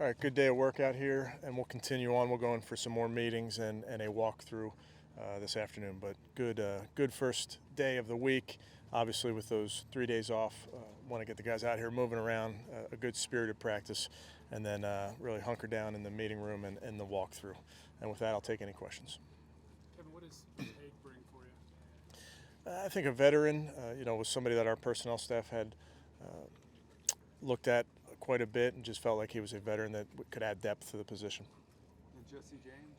All right, good day of work out here, and we'll continue on. We'll go in for some more meetings and a walkthrough this afternoon. But good first day of the week. Obviously, with those 3 days off, want to get the guys out here moving around, a good spirited practice, and then really hunker down in the meeting room and the walkthrough. And with that, I'll take any questions. Kevin, what does Hague bring for you? I think a veteran, was somebody that our personnel staff had looked at quite a bit and just felt like he was a veteran that could add depth to the position. And Jesse James?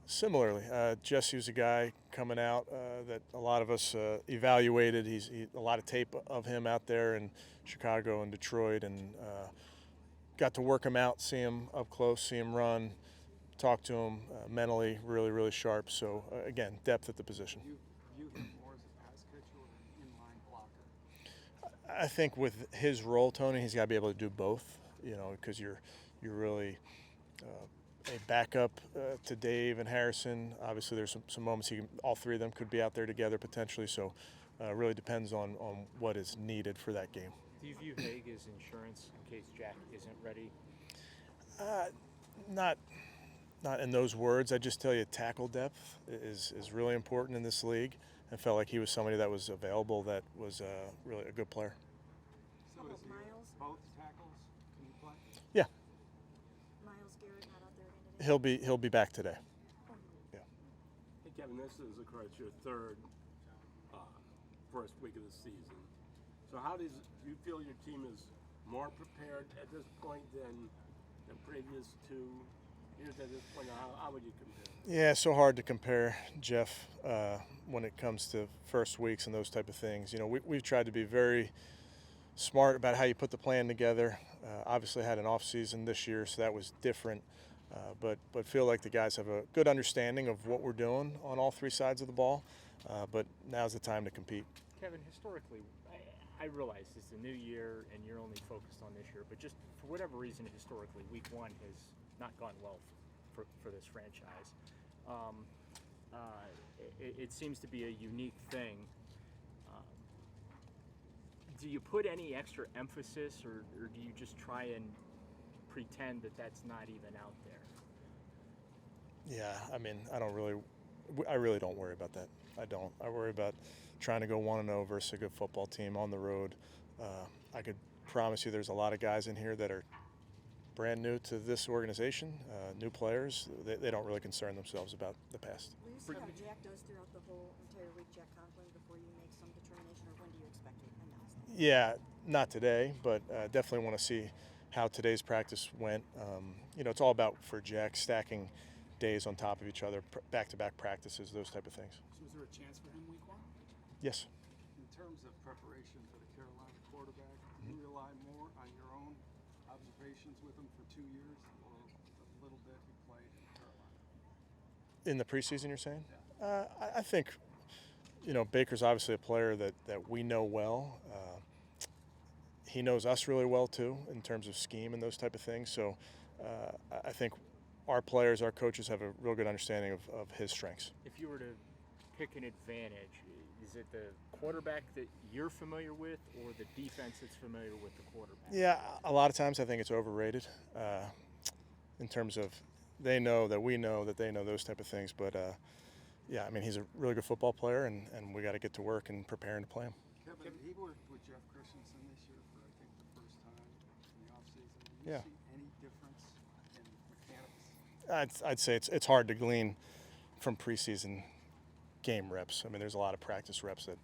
Similarly, Jesse was a guy coming out that a lot of us evaluated. He's a lot of tape of him out there in Chicago and Detroit, and got to work him out, see him up close, see him run, talk to him mentally, really, really sharp. So, again, depth at the position. You view him more as a pass catcher or an inline blocker? I think with his role, Tony, he's got to be able to do both, because you're really a backup to Dave and Harrison. Obviously, there's some moments all three of them could be out there together potentially, so it really depends on what is needed for that game. Do you view Hague as insurance in case Jack isn't ready? Not in those words. I just tell you tackle depth is really important in this league. I felt like he was somebody that was available that was really a good player. So is he both tackles? Can you play? Yeah. Miles Garrett not out there again today? He'll be back today. Yeah. Hey Kevin, this is of course your third first week of the season. So how do you feel your team is more prepared at this point than the previous 2 years at this point? How would you compare? Yeah, so hard to compare, Jeff, when it comes to first weeks and those type of things. We've tried to be very smart about how you put the plan together. Obviously had an off season this year, so that was different. But feel like the guys have a good understanding of what we're doing on all three sides of the ball. But now's the time to compete. Kevin, historically, I realize it's a new year and you're only focused on this year, but just for whatever reason, historically, week 1 has not gone well for this franchise. It seems to be a unique thing. Do you put any extra emphasis, or do you just try and pretend that that's not even out there? Yeah, I really don't worry about that. I don't. I worry about trying to go 1-0 versus a good football team on the road. I could promise you there's a lot of guys in here that are brand new to this organization, new players. They don't really concern themselves about the past. Will you see how Jack does throughout the whole entire week, Jack Conklin, before you make some determination, or when do you expect to announce that? Yeah, not today, but definitely want to see how today's practice went. It's all about, for Jack, stacking days on top of each other, back-to-back practices, those type of things. So is there a chance for him week 1? Yes. In terms of preparation for the Carolina quarterback, do you rely more on your own observations with him for 2 years, or the little bit he played in Carolina? In the preseason, you're saying? I think, Baker's obviously a player that we know well. He knows us really well, too, in terms of scheme and those type of things. So I think our players, our coaches have a real good understanding of his strengths. If you were to pick an advantage, is it the quarterback that you're familiar with or the defense that's familiar with the quarterback? Yeah, a lot of times I think it's overrated in terms of they know that we know that they know those type of things. But, he's a really good football player, and we got to get to work and preparing to play him. Kevin, he worked with Jeff Christensen this year for, I think, the first time in the offseason. Do you Yeah. see any difference in mechanics? I'd say it's hard to glean from preseason game reps. There's a lot of practice reps that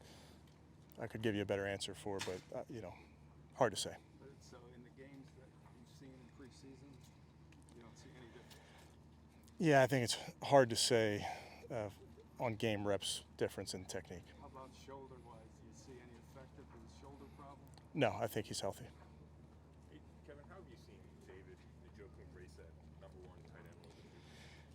I could give you a better answer for, but hard to say. But so in the games that you've seen in preseason, you don't see any difference? Yeah, I think it's hard to say on game reps difference in technique. How about shoulder-wise? Do you see any effect of his shoulder problem? No, I think he's healthy. Hey, Kevin, how have you seen David Njoku embrace that number 1 tight end role?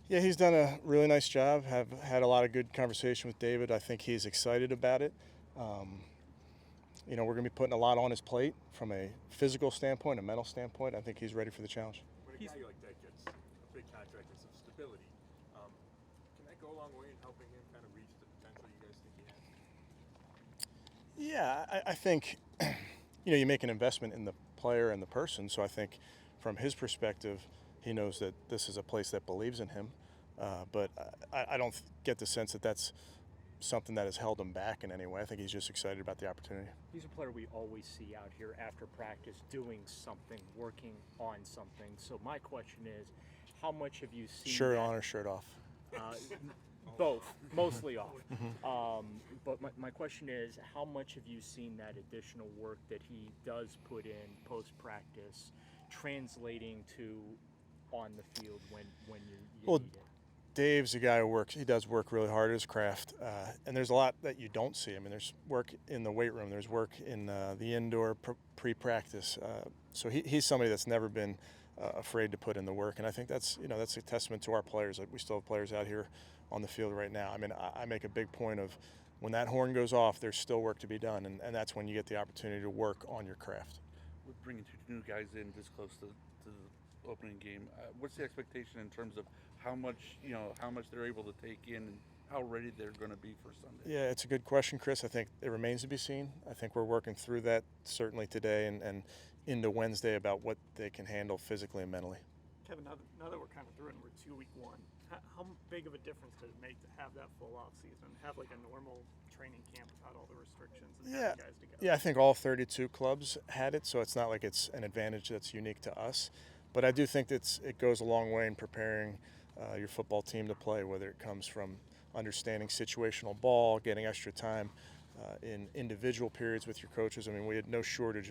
Yeah, he's done a really nice job. Have had a lot of good conversation with David. I think he's excited about it. We're going to be putting a lot on his plate from a physical standpoint, a mental standpoint. I think he's ready for the challenge. When a guy like that gets a big contract and some stability, can that go a long way in helping him kind of reach the potential you guys think he has? Yeah, I think you make an investment in the player and the person. So I think from his perspective, he knows that this is a place that believes in him. But I don't get the sense that that's something that has held him back in any way. I think he's just excited about the opportunity. He's a player we always see out here after practice doing something, working on something. So my question is, how much have you seen Shirt that? on or shirt off? Both, mostly off. But my question is, how much have you seen that additional work that he does put in post-practice translating to on the field when you Well, need it? Dave's a guy who works. He does work really hard at his craft, and there's a lot that you don't see. I mean, there's work in the weight room. There's work in the indoor pre-practice. So he's somebody that's never been afraid to put in the work, and I think that's a testament to our players. Like, we still have players out here on the field right now. I mean, I make a big point of when that horn goes off, there's still work to be done, and that's when you get the opportunity to work on your craft. With bringing two new guys in this close to the opening game, what's the expectation in terms of how much they're able to take in and how ready they're going to be for Sunday? Yeah, it's a good question, Chris. I think it remains to be seen. I think we're working through that certainly today and into Wednesday about what they can handle physically and mentally. Kevin, now that we're kind of through it and we're to week one, how big of a difference does it make to have that full off season, have like a normal training camp without all the restrictions and have you guys together? Yeah, I think all 32 clubs had it, so it's not like it's an advantage that's unique to us. But I do think it goes a long way in preparing your football team to play, whether it comes from understanding situational ball, getting extra time in individual periods with your coaches. I mean, we had no shortage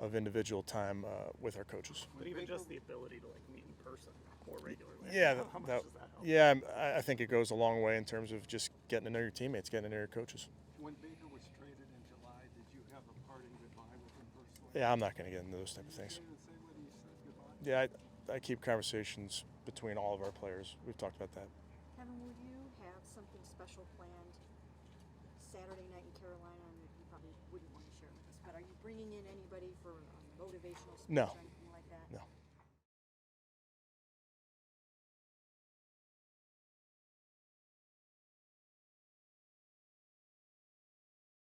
of individual time with our coaches. But even just the ability to like meet in person more regularly. Yeah, how much does that help? Yeah, I think it goes a long way in terms of just getting to know your teammates, getting to know your coaches. When Baker was traded in July, did you have a parting goodbye with him personally? Yeah, I'm not going to get into those type of things. Did you say what he said goodbye? Yeah, I keep conversations between all of our players. We've talked about that. Kevin, will you have something special planned Saturday night in Carolina? And you probably wouldn't want to share with us, but are you bringing in anybody for motivational speech? No. or anything?